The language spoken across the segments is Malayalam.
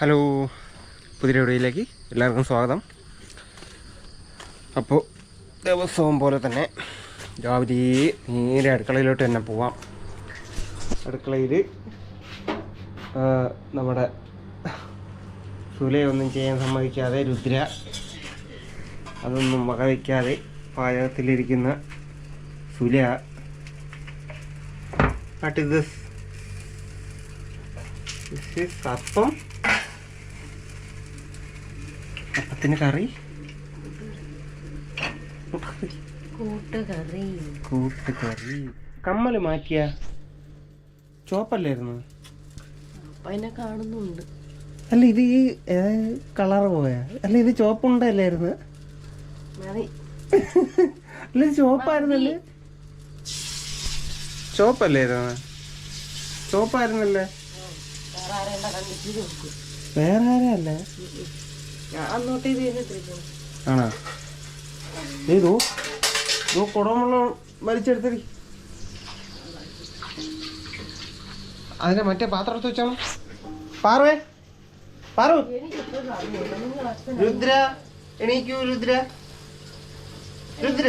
ഹലോ, പുതിയ വീഡിയോയിലേക്ക് എല്ലാവർക്കും സ്വാഗതം. അപ്പോൾ ദിവസവും പോലെ തന്നെ രാവിലെ നേരെ അടുക്കളയിലോട്ട് തന്നെ പോവാം. അടുക്കളയിൽ നമ്മുടെ സുലയൊന്നും ചെയ്യാൻ സമ്മതിക്കാതെ രുദ്ര അതൊന്നും വകവയ്ക്കാതെ പാചകത്തിലിരിക്കുന്ന Sula. What is this? This is appam. അപ്പത്തിന് കറി, കൂട്ടുകറി. കമ്മല് മാറ്റിയ ചോപ്പല്ലായിരുന്നു? അതിനെ കാണുന്നുണ്ട്. അല്ല, ഇത് ഈ കളർ പോയാ? അല്ല, ഇത് ചോപ്പുണ്ടല്ലായിരുന്നു? അല്ല, ഇത് ചോപ്പായിരുന്നല്ലേ? ചോപ്പല്ലായിരുന്നു? ചോപ്പായിരുന്നല്ലേ? വേറെ ആരല്ല? ആണോ? ഇതോ കുടമുള്ള വലിച്ചെടുത്തടി. അതിനെ മറ്റേ പാത്രം എടുത്ത് വെച്ചാണോ? പാറുവേ, പാറു, രുദ്ര എണീക്കൂ. രുദ്ര, രുദ്ര,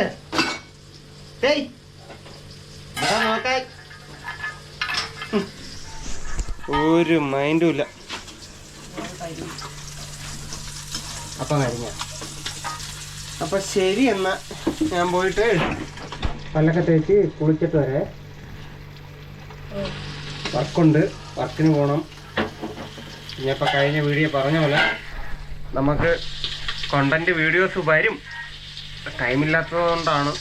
ഏയ് നോക്കാൻ ഒരു മൈൻഡും ഇല്ല. അപ്പം കഴിഞ്ഞ അപ്പം ശരി. എന്നാൽ ഞാൻ പോയിട്ട് പല്ലൊക്കെ തേച്ച് കുളിച്ചിട്ട് വരെ. വർക്കുണ്ട്, വർക്കിന് പോകണം. ഇനിയിപ്പോൾ കഴിഞ്ഞ വീഡിയോ പറഞ്ഞ പോലെ നമുക്ക് കണ്ടൻറ്റ് വീഡിയോസ് വരും. ടൈമില്ലാത്തത് കൊണ്ടാണ്.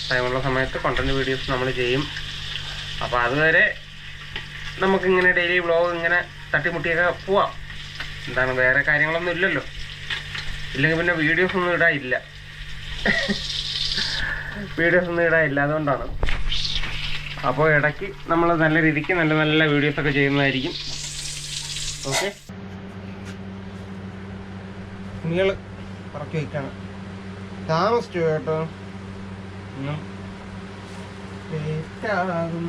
ടൈമുള്ള സമയത്ത് കണ്ടൻറ്റ് വീഡിയോസ് നമ്മൾ ചെയ്യും. അപ്പോൾ അതുവരെ നമുക്കിങ്ങനെ ഡെയിലി വ്ളോഗ് ഇങ്ങനെ തട്ടിമുട്ടിയൊക്കെ പോവാം. എന്താണ്, വേറെ കാര്യങ്ങളൊന്നും ഇല്ലല്ലോ. ഇല്ലെങ്കിൽ പിന്നെ വീഡിയോസ് ഒന്നും ഇടാനില്ല. അതുകൊണ്ടാണ്. അപ്പോൾ ഇടയ്ക്ക് നമ്മൾ നല്ല രീതിക്ക് നല്ല നല്ല വീഡിയോസൊക്കെ ചെയ്യുന്നതായിരിക്കും. ഓക്കെ, തുണികൾ പറക്കി വയ്ക്കാണ്. താമസിച്ചു കേട്ടോ. ഇന്നും ലേറ്റാകും.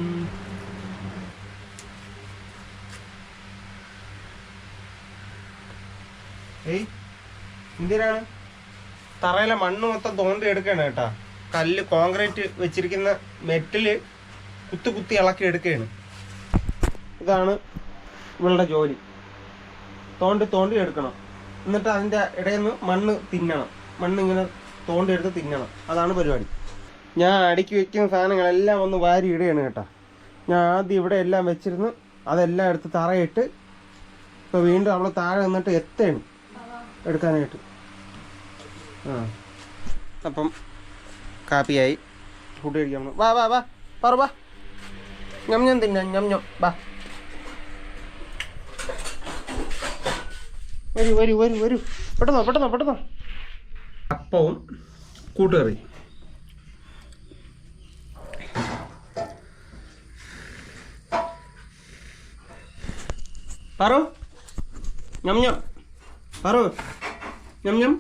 ഏയ്, എന്തിനാണ്? തറയിലെ മണ്ണ് മൊത്തം തോണ്ടി എടുക്കുകയാണ് കേട്ടാ. കല്ല്, കോൺക്രീറ്റ് വെച്ചിരിക്കുന്ന മെറ്റല് കുത്തി ഇളക്കി എടുക്കുകയാണ്. ഇതാണ് ഇവളുടെ ജോലി. തോണ്ടി എടുക്കണം. എന്നിട്ട് അതിൻ്റെ ഇടയിൽ നിന്ന് മണ്ണ് തിന്നണം. മണ്ണ് ഇങ്ങനെ തോണ്ടിയെടുത്ത് തിന്നണം. അതാണ് പരിപാടി. ഞാൻ അടുക്കി വെക്കുന്ന സാധനങ്ങളെല്ലാം ഒന്ന് വാരി ഇടുകയാണ് കേട്ടാ. ഞാൻ ആദ്യം ഇവിടെ എല്ലാം വെച്ചിരുന്ന് അതെല്ലാം എടുത്ത് തറയിട്ട് ഇപ്പോൾ വീണ്ടും അവൾ താഴെ നിന്നിട്ട് എത്തുകയാണ് എടുക്കാനായിട്ട്. അപ്പം കാപ്പിയായി. ഫുഡ് കഴിക്കാൻ. വാ വാ വാ, പറ വാ. ഞം തിന്നാം, ഞം വാ. വരൂ. പെട്ടെന്നോ. അപ്പവും കൂട്ടുകറി. പറു, ഞം പറു, ഞം ഞം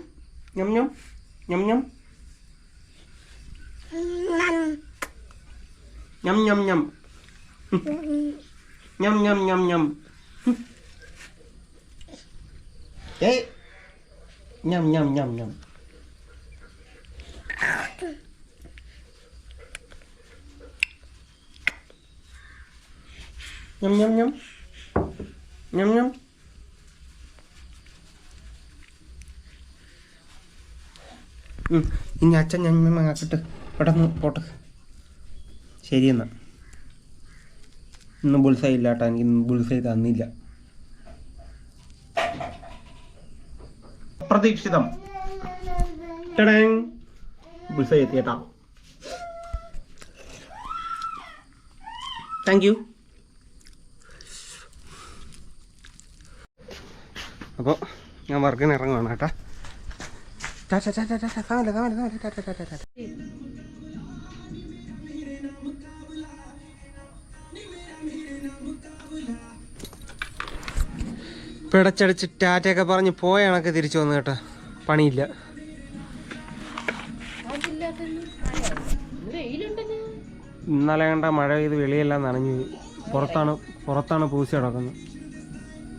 ഏയ് ഞം ഇനി അച്ഛൻ ഞങ്ങാക്കിട്ട് പെട്ടെന്ന് പോട്ടെ. ശരിയെന്നാ. ഇന്ന് ബുൾസൈ ഇല്ല കേട്ടോ. എനിക്ക് ഇന്ന് ബുൾസൈ തന്നില്ല. അപ്രതീക്ഷിതം ബുൾസൈ എത്തിയേട്ടാ. Thank you. അപ്പോൾ ഞാൻ വർക്കിന് ഇറങ്ങുവാണ് കേട്ടാ. പിടച്ചടിച്ച് ടാറ്റയൊക്കെ പറഞ്ഞ് പോയ കണക്ക് തിരിച്ചു വന്നു കേട്ടോ. പണിയില്ല. ഇന്നലെ കണ്ട മഴ പെയ്ത് വെളിയെല്ലാം നനഞ്ഞു. പുറത്താണ് പൂച്ച കിടക്കുന്നത്.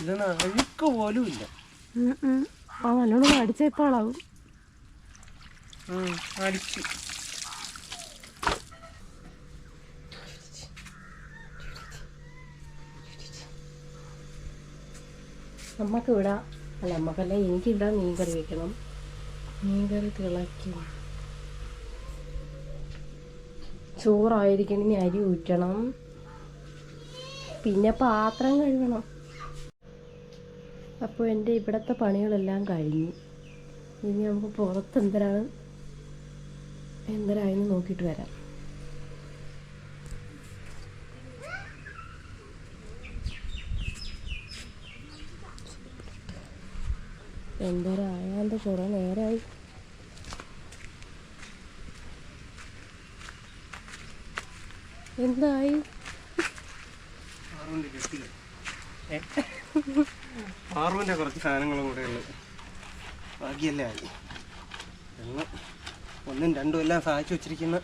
ഇതൊന്നും അഴുക്ക് പോലും ഇല്ല. ആ നല്ലോണം അടിച്ചേപ്പാളാവും. അടിച്ച് നമ്മക്ക് ഇടാം. അല്ല നമ്മക്കല്ല, എനിക്കിടാം. മീൻ കറി വെക്കണം. മീൻ കറി തിളയ്ക്കും. ചോറായിരിക്കണം. ഇനി അരി ഊറ്റണം. പിന്നെ പാത്രം കഴുകണം. അപ്പോൾ എൻ്റെ ഇവിടുത്തെ പണികളെല്ലാം കഴിഞ്ഞു. ഇനി നമുക്ക് പുറത്ത് എന്തരായെന്ന് നോക്കിയിട്ട് വരാം. എന്തരായാണ്ട് കുറേ നേരമായി. എന്തായി? ആറുവിൻ്റെ കുറച്ച് സാധനങ്ങളും കൂടെ ഉള്ളത്. ബാക്കിയല്ലേ ആയി. ഒന്നും രണ്ടും എല്ലാം സഹായിച്ചു വെച്ചിരിക്കുന്ന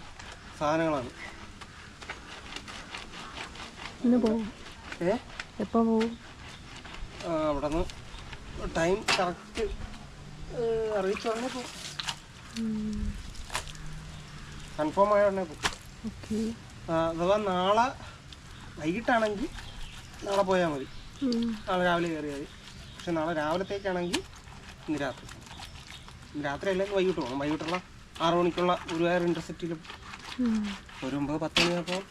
സാധനങ്ങളാണ്. ഇന്ന് പോവും. എപ്പോൾ പോവും? അവിടെ നിന്ന് ടൈം കറക്റ്റ് അറിയിച്ചു ഉടനെ പോകും. കൺഫേം ആയ ഉടനെ പോകും. അഥവാ നാളെ വൈകിട്ടാണെങ്കിൽ നാളെ പോയാൽ മതി. നാളെ രാവിലെ കയറിയാൽ മതി. പക്ഷെ നാളെ രാവിലത്തേക്കാണെങ്കിൽ ഇന്ന് രാത്രി. ഇന്ന് രാത്രി അല്ലെങ്കിൽ വൈകിട്ട് പോകണം. വൈകിട്ടുള്ള 6 മണിക്കുള്ള ഗുരുവായൂർ ഇൻ്റർസിറ്റിയിൽ ഒരു 9-10 മണിയാകുമ്പോൾ.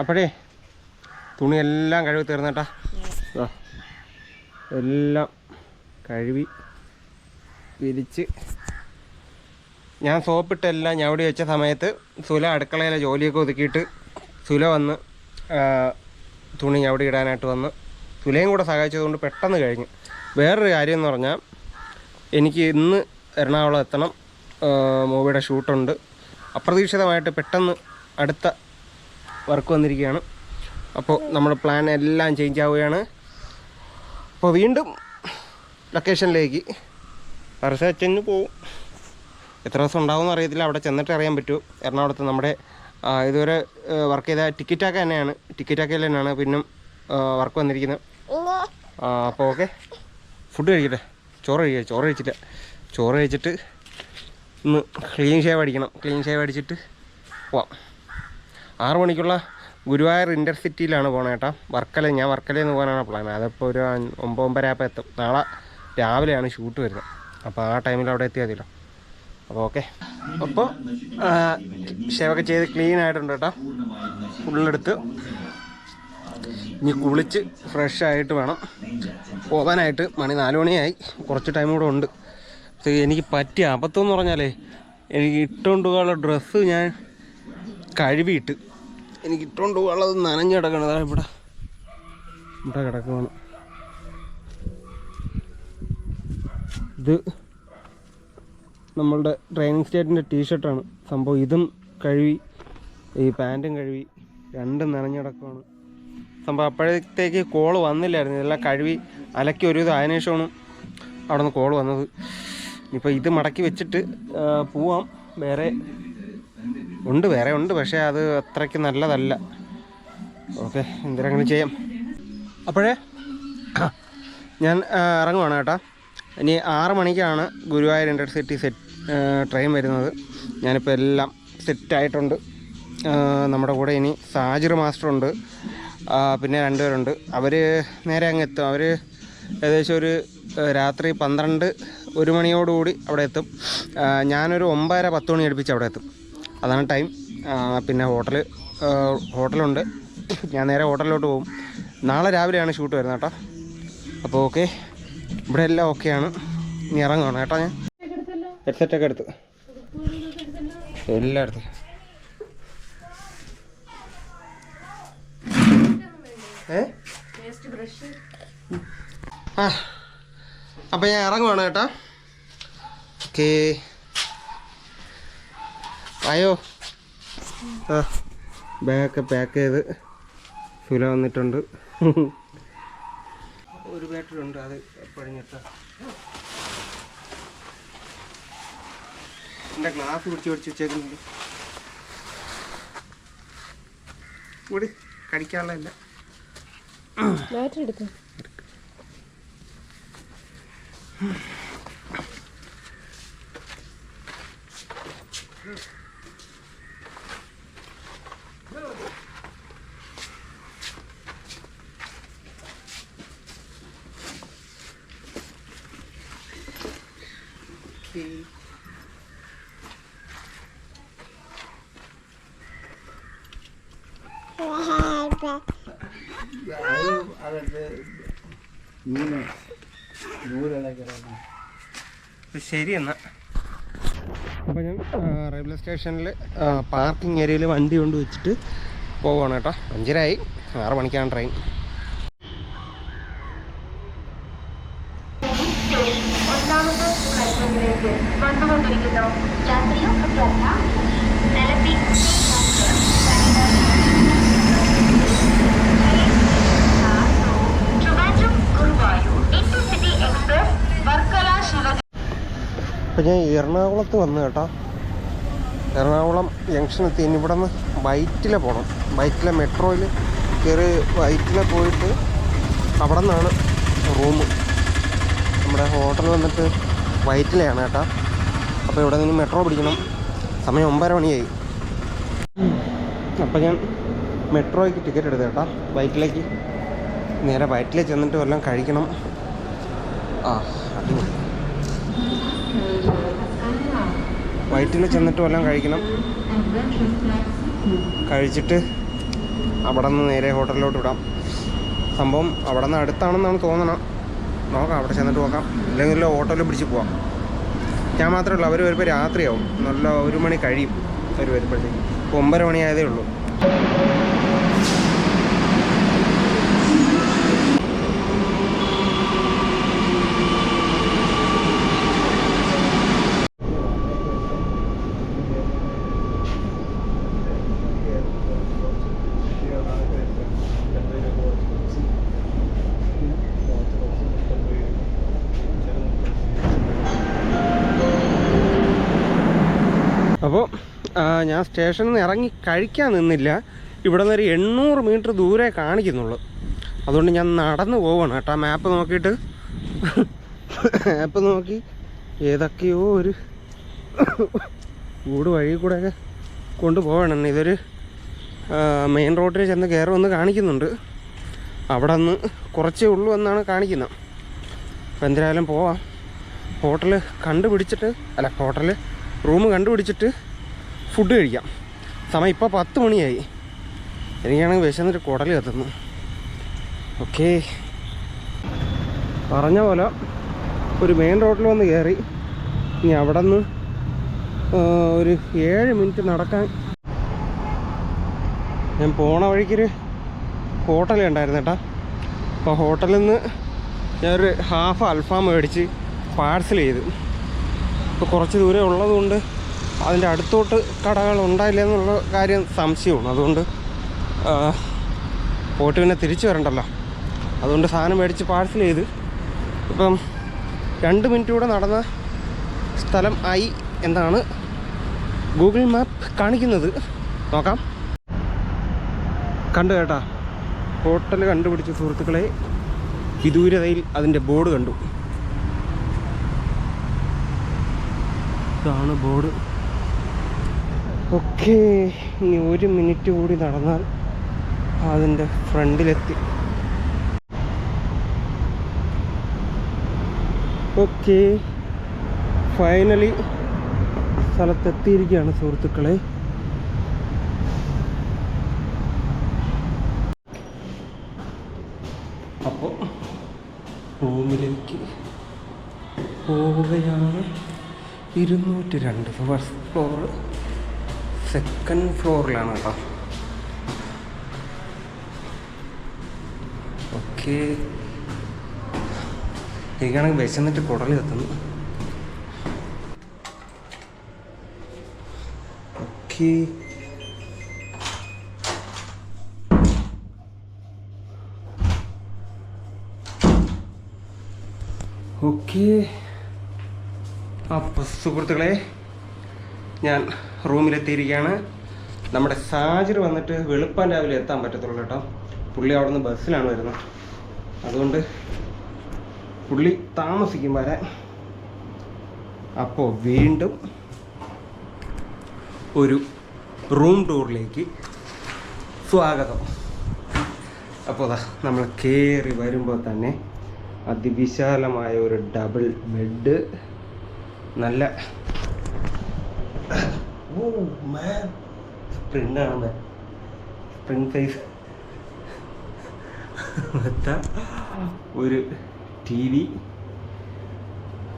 അപ്പോഴേ തുണിയെല്ലാം കഴുകി തീർന്നേട്ടാ. എല്ലാം കഴുകി വിരിച്ച് ഞാൻ സോപ്പിട്ടെല്ലാം ഞവടി വെച്ച സമയത്ത് സുല അടുക്കളയിലെ ജോലിയൊക്കെ ഒതുക്കിയിട്ട് സുല വന്ന് തുണി ഞവടി ഇടാനായിട്ട് വന്ന് സുലയും കൂടെ സഹായിച്ചതുകൊണ്ട് പെട്ടെന്ന് കഴിഞ്ഞു. വേറൊരു കാര്യം എന്ന് പറഞ്ഞാൽ എനിക്ക് ഇന്ന് എറണാകുളം എത്തണം. മൂവിയുടെ ഷൂട്ടുണ്ട്. അപ്രതീക്ഷിതമായിട്ട് പെട്ടെന്ന് അടുത്ത വർക്ക് വന്നിരിക്കുകയാണ്. അപ്പോൾ നമ്മുടെ പ്ലാൻ എല്ലാം ചേഞ്ച് ആവുകയാണ്. അപ്പോൾ വീണ്ടും ലൊക്കേഷനിലേക്ക് റിസർച്ചിന് പോവും. എത്ര ദിവസം ഉണ്ടാവുമെന്ന് അറിയത്തില്ല. അവിടെ ചെന്നിട്ട് അറിയാൻ പറ്റുമോ. എറണാകുളത്ത് നമ്മുടെ ഇതുവരെ വർക്ക് ചെയ്ത ടിക്കറ്റൊക്കെ തന്നെയാണ്. ടിക്കറ്റൊക്കെ തന്നെയാണ് പിന്നും വർക്ക് വന്നിരിക്കുന്നത്. അപ്പോൾ ഓക്കെ, ഫുഡ് കഴിക്കട്ടെ. ചോറ് കഴിച്ചില്ല. ചോറ് കഴിച്ചിട്ട് ഇന്ന് ക്ലീൻ ഷേവ് അടിക്കണം. ക്ലീൻ ഷേവ് അടിച്ചിട്ട് പോവാം. 6 മണിക്കുള്ള ഗുരുവായൂർ ഇൻ്റർസിറ്റിയിലാണ് പോകണം കേട്ടോ. ഞാൻ വർക്കലയിൽ നിന്ന് പോകാനാണ് പ്ലാൻ. അതിപ്പോൾ ഒരു 9-9:30 ആയപ്പോൾ എത്തും. നാളെ രാവിലെയാണ് ഷൂട്ട് വരുന്നത്. അപ്പോൾ ആ ടൈമിൽ അവിടെ എത്തിയാൽ മതിയല്ലോ. അപ്പോൾ ഓക്കെ. അപ്പോൾ ഷേവൊക്കെ ചെയ്ത് ക്ലീൻ ആയിട്ടുണ്ട് കേട്ടോ. ഫുള്ളെടുത്ത് ഇനി കുളിച്ച് ഫ്രഷ് ആയിട്ട് വേണം പോകാനായിട്ട്. മണി 4 മണിയായി. കുറച്ച് ടൈം കൂടെ ഉണ്ട്. എനിക്ക് പറ്റിയ അബദ്ധം എന്ന് പറഞ്ഞാലേ, എനിക്ക് ഇട്ടുകൊണ്ട് പോകാനുള്ള ഡ്രസ്സ് ഞാൻ കഴുകിയിട്ട് എനിക്ക് ഇട്ടുകൊണ്ട് പോകാനുള്ളത് നനഞ്ഞ് കിടക്കണത്. ഇവിടെ കിടക്കുകയാണ്. ഇത് നമ്മളുടെ ട്രെയിനിങ് സ്റ്റേറ്റിൻ്റെ ടീഷർട്ടാണ് സംഭവം. ഇതും കഴുകി, ഈ പാൻറ്റും കഴുകി, രണ്ടും നനഞ്ഞ് കിടക്കുകയാണ് സംഭവം. അപ്പോഴത്തേക്ക് കോള് വന്നില്ലായിരുന്നു. ഇതെല്ലാം കഴുകി അലക്കി ഒരു ഇത് അതിന് ശേഷമാണ് അവിടെ നിന്ന് കോള് വന്നത്. ഇപ്പോൾ ഇത് മടക്കി വെച്ചിട്ട് പോവാം. വേറെ ഉണ്ട് പക്ഷേ അത് അത്രയ്ക്ക് നല്ലതല്ല. ഓക്കെ, എന്തെങ്കിലും ചെയ്യാം. അപ്പോഴേ ഞാൻ ഇറങ്ങുവാണ് കേട്ടോ. ഇനി 6 മണിക്കാണ് ഗുരുവായൂർ ഇൻ്റർസിറ്റി ട്രെയിൻ വരുന്നത്. ഞാനിപ്പോൾ എല്ലാം സെറ്റായിട്ടുണ്ട്. നമ്മുടെ കൂടെ ഇനി സാജിർ മാസ്റ്ററുണ്ട്, പിന്നെ 2 പേരുണ്ട്. അവർ നേരെ അങ്ങ് എത്തും. അവർ ഏകദേശം ഒരു രാത്രി 12-1 മണിയോടുകൂടി അവിടെ എത്തും. ഞാനൊരു 9:30-10 മണി അടുപ്പിച്ച് അവിടെ എത്തും. അതാണ് ടൈം. പിന്നെ ഹോട്ടലുണ്ട്. ഞാൻ നേരെ ഹോട്ടലിലോട്ട് പോകും. നാളെ രാവിലെയാണ് ഷൂട്ട് വരുന്നത് കേട്ടോ. അപ്പോൾ ഓക്കെ, ഇവിടെ എല്ലാം ഓക്കെയാണ്. ഇനി ഇറങ്ങുവാണ് കേട്ടോ. ഞാൻ ഹെഡ്സെറ്റൊക്കെ എടുത്ത് എല്ലാം എടുത്ത്. അപ്പം ഞാൻ ഇറങ്ങുവാണ് കേട്ടോ. ഓക്കേ, അയ്യോ ബാഗൊക്കെ പാക്ക് ചെയ്ത് സുല വന്നിട്ടുണ്ട്. ഒരു ബാറ്ററി ഉണ്ട്, അത് പഴിഞ്ഞിട്ട. എൻ്റെ ഗ്ലാസ് പിടിച്ച് വെച്ചേക്കുന്നുണ്ട്. കൂടി കടിക്കാനുള്ളതല്ല. ബാറ്ററി എടുക്കാം. ശരി എന്നാ. അപ്പോൾ ഞാൻ റെയിൽവേ സ്റ്റേഷനിൽ പാർക്കിംഗ് ഏരിയയിൽ വണ്ടി കൊണ്ട് വെച്ചിട്ട് പോവുകയാണ് കേട്ടോ. 5:30 6 മണിക്കാണ് ട്രെയിൻ. അപ്പം ഞാൻ എറണാകുളത്ത് വന്നു കേട്ടോ. എറണാകുളം ജംഗ്ഷൻ എത്തി. ഇനി ഇവിടെ നിന്ന് വൈറ്റില പോകണം. വൈറ്റില മെട്രോയിൽ കയറി വൈറ്റില പോയിട്ട് അവിടെ നിന്നാണ് റൂം. നമ്മുടെ ഹോട്ടൽ വന്നിട്ട് വൈറ്റിലയാണ് കേട്ടോ. അപ്പോൾ ഇവിടെ നിന്ന് മെട്രോ പിടിക്കണം. സമയം 9:30 മണിയായി. അപ്പോൾ ഞാൻ മെട്രോയ്ക്ക് ടിക്കറ്റ് എടുത്തു കേട്ടോ. വൈറ്റിലേക്ക് നേരെ വൈറ്റില ചെന്നിട്ട് വല്ലതും കഴിക്കണം. അടിപൊളി. വൈറ്റിൽ ചെന്നിട്ട് വല്ലതും കഴിക്കണം. കഴിച്ചിട്ട് അവിടെ നിന്ന് നേരെ ഹോട്ടലിലോട്ട് വിടാം. സംഭവം അവിടെ നിന്ന് അടുത്താണെന്നാണ് തോന്നണം. നോക്കാം, അവിടെ ചെന്നിട്ട് നോക്കാം. ഇല്ലെങ്കിൽ ഓട്ടോയിൽ പിടിച്ച് പോവാം. ഞാൻ മാത്രമേ ഉള്ളൂ. അവർ വരുമ്പോൾ രാത്രിയാവും. നല്ല 1 മണി കഴിയും അവർ വരുമ്പോഴത്തേക്ക്. ഇപ്പോൾ 9:30 മണിയായതേ ഉള്ളൂ. അപ്പോൾ ഞാൻ സ്റ്റേഷനിൽ നിന്ന് ഇറങ്ങി കഴിക്കാൻ നിന്നില്ല. ഇവിടെ നിന്ന് ഒരു 800 മീറ്റർ ദൂരെ കാണിക്കുന്നുള്ളൂ. അതുകൊണ്ട് ഞാൻ നടന്നു പോവാണ് കേട്ടോ. മാപ്പ് നോക്കിയിട്ട് മാപ്പ് നോക്കി ഏതൊക്കെയോ ഒരു ഊട് വഴി കൂടെയൊക്കെ കൊണ്ടുപോകണം. ഇതൊരു മെയിൻ റോഡിൽ ചെന്ന് കയറുമെന്ന് കാണിക്കുന്നുണ്ട്. അവിടെ നിന്ന് കുറച്ചേ ഉള്ളൂ എന്നാണ് കാണിക്കുന്നത്. അപ്പോൾ എന്തായാലും പോവാം. ഹോട്ടൽ കണ്ടുപിടിച്ചിട്ട് റൂം കണ്ടുപിടിച്ചിട്ട് ഫുഡ് കഴിക്കാം. സമയം ഇപ്പോൾ 10 മണിയായി. എനിക്കാണെങ്കിൽ വിശന്നിട്ട് കുടൽ കത്തുന്നു. ഓക്കേ, പറഞ്ഞ പോലെ ഒരു മെയിൻ റോഡിൽ വന്ന് കയറി. ഇനി അവിടെ നിന്ന് ഒരു 7 മിനിറ്റ് നടക്കാൻ. ഞാൻ പോണ വഴിക്കൊരു ഹോട്ടൽ ഉണ്ടായിരുന്നു കേട്ടോ. അപ്പോൾ ഹോട്ടലിൽ നിന്ന് ഞാനൊരു ഹാഫ് അൽഫാം മേടിച്ച് പാഴ്സൽ ചെയ്തു. ഇപ്പോൾ കുറച്ച് ദൂരം ഉള്ളതുകൊണ്ട് അതിൻ്റെ അടുത്തോട്ട് കടകൾ ഉണ്ടായില്ല എന്നുള്ള കാര്യം സംശയമാണ്. അതുകൊണ്ട് പോയിട്ട് പിന്നെ തിരിച്ചു വരണ്ടല്ലോ. അതുകൊണ്ട് സാധനം മേടിച്ച് പാഴ്സൽ ചെയ്ത് ഇപ്പം 2 മിനിറ്റ് കൂടെ നടന്ന സ്ഥലം ആയി എന്നാണ് ഗൂഗിൾ മാപ്പ് കാണിക്കുന്നത്. നോക്കാം. കണ്ടു കേട്ടാ, ഹോട്ടൽ കണ്ടുപിടിച്ച സുഹൃത്തുക്കളെ. വിദൂരതയിൽ അതിൻ്റെ ബോർഡ് കണ്ടു. ഇതാണ് ബോർഡ്. ഓക്കേ, ഇനി 1 മിനിറ്റ് കൂടി നടന്നാൽ അതിൻ്റെ ഫ്രണ്ടിലെത്തി. ഓക്കേ, ഫൈനലി സ്ഥലത്തെത്തിയിരിക്കുകയാണ് സുഹൃത്തുക്കളെ. അപ്പോൾ റൂമിലേക്ക് പോവുകയാണ്. 202 ഫസ്റ്റ് ഫ്ലോർ, സെക്കൻഡ് ഫ്ലോറിലാണ് കേട്ടോ. ഓക്കെ, എനിക്കാണെങ്കിൽ വിശന്നിട്ട് കുടൽ കത്തുന്നു. Okay, okay. അപ്പോൾ സുഹൃത്തുക്കളെ, ഞാൻ റൂമിലെത്തിയിരിക്കുകയാണ്. നമ്മുടെ സാഹചര്യം വന്നിട്ട് വെളുപ്പാൻ രാവിലെ എത്താൻ പറ്റത്തുള്ളൂ കേട്ടോ. പുള്ളി അവിടെ നിന്ന് ബസ്സിലാണ് വരുന്നത്. അതുകൊണ്ട് പുള്ളി താമസിക്കും വരാൻ. അപ്പോൾ വീണ്ടും ഒരു റൂം ടൂറിലേക്ക് സ്വാഗതം. അപ്പോൾ നമ്മൾ കയറി വരുമ്പോൾ തന്നെ അതിവിശാലമായ ഒരു ഡബിൾ ബെഡ്, നല്ല സ്പ്രിങ്ങാണ്, സ്പ്രിങ് സൈസ് ഒരു TV,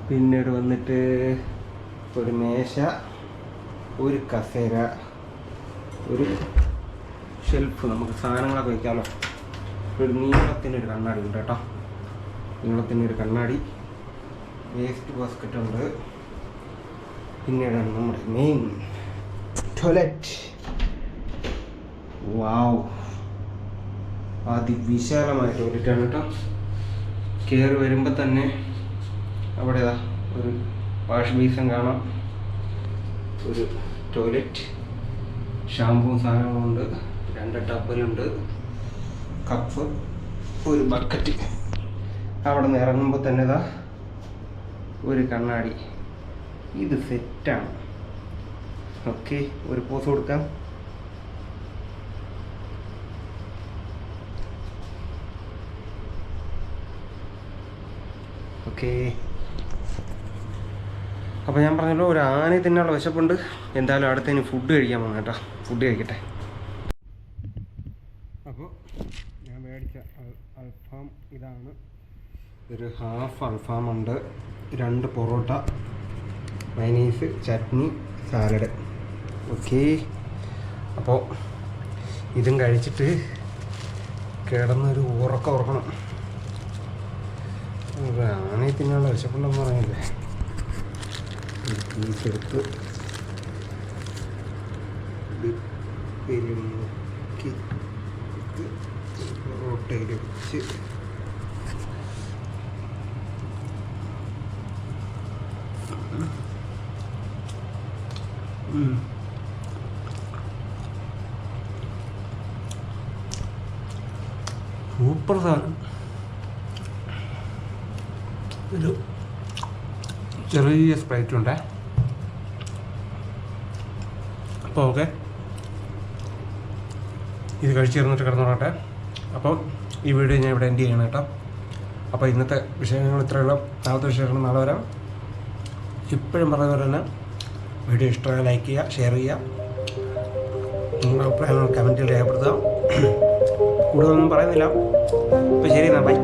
പിന്നീട് വന്നിട്ട് ഒരു മേശ, ഒരു കസേര, ഒരു ഷെൽഫ്, നമുക്ക് സാധനങ്ങളൊക്കെ വയ്ക്കാമല്ലോ. ഒരു നീളത്തിനൊരു കണ്ണാടി ഉണ്ട് കേട്ടോ, നീളത്തിനൊരു കണ്ണാടി, വേസ്റ്റ് ബാസ്ക്കറ്റ് ഉണ്ട്. പിന്നീടാണ് നമ്മുടെ മെയിൻ ടോയ്ലറ്റ്. വാവ്, അതിവിശാലമായ ടോയ്ലറ്റാണ് കേട്ടോ. കയറി വരുമ്പോൾ തന്നെ അവിടെ ഒരു വാഷ് ബേസിൻ കാണാം, ഒരു ടോയ്ലറ്റ്, ഷാമ്പുവും സാധനങ്ങളുണ്ട്, 2 ടബലുണ്ട്, കപ്പ്, ഒരു ബക്കറ്റ്. അവിടെ നിന്ന് ഇറങ്ങുമ്പോൾ തന്നെ ഒരു കണ്ണാടി. ഇത് സെറ്റാണ്. ഓക്കെ, ഒരു പോസ് കൊടുക്കാം. ഓക്കെ, അപ്പോൾ ഞാൻ പറഞ്ഞല്ലോ ഒരു ആന തിന്നാനുള്ള വിശപ്പുണ്ട്. എന്തായാലും അടുത്തതിന് ഫുഡ് കഴിക്കാൻ പോകണം കേട്ടോ. ഫുഡ് കഴിക്കട്ടെ. അപ്പോൾ ഞാൻ മേടിച്ച അൽഫാം ഇതാണ്. ഒരു ഹാഫ് അൽഫാം ഉണ്ട്, 2 പൊറോട്ട, മൈനീസ്, ചട്നി, സാലഡ്. ഓക്കെ, അപ്പോൾ ഇതും കഴിച്ചിട്ട് കിടന്നൊരു ഉറക്കണം. ആണേ തിന്നാനുള്ള വിശപ്പുണ്ടെന്ന് പറഞ്ഞില്ലേ. പീസെടുത്ത് മുക്കി പൊറോട്ടയിൽ വെച്ച് സൂപ്പർ സാധനം. ഒരു ചെറിയ സ്പ്രൈറ്റ് ഉണ്ട്. അപ്പോൾ ഓക്കെ, ഇത് കഴിച്ച് ചേർന്നിട്ട് കിടന്നോട്ടെ. അപ്പം ഈ വീഡിയോ ഞാൻ ഇവിടെ എൻഡ് ചെയ്യണം കേട്ടോ. അപ്പോൾ ഇന്നത്തെ വിഷയങ്ങൾ ഇത്രയുള്ള, നാളത്തെ വിഷയങ്ങൾ നാളെ വരാം. ഇപ്പോഴും പറഞ്ഞ പോലെ തന്നെ വീഡിയോ ഇഷ്ടമായ ലൈക്ക് ചെയ്യുക, ഷെയർ ചെയ്യുക, നിങ്ങളുടെ അഭിപ്രായങ്ങൾ കമൻറ്റിൽ രേഖപ്പെടുത്തുക. കൂടുതലൊന്നും പറയുന്നില്ല. അപ്പോൾ ശരി എന്നാൽ, ബൈ.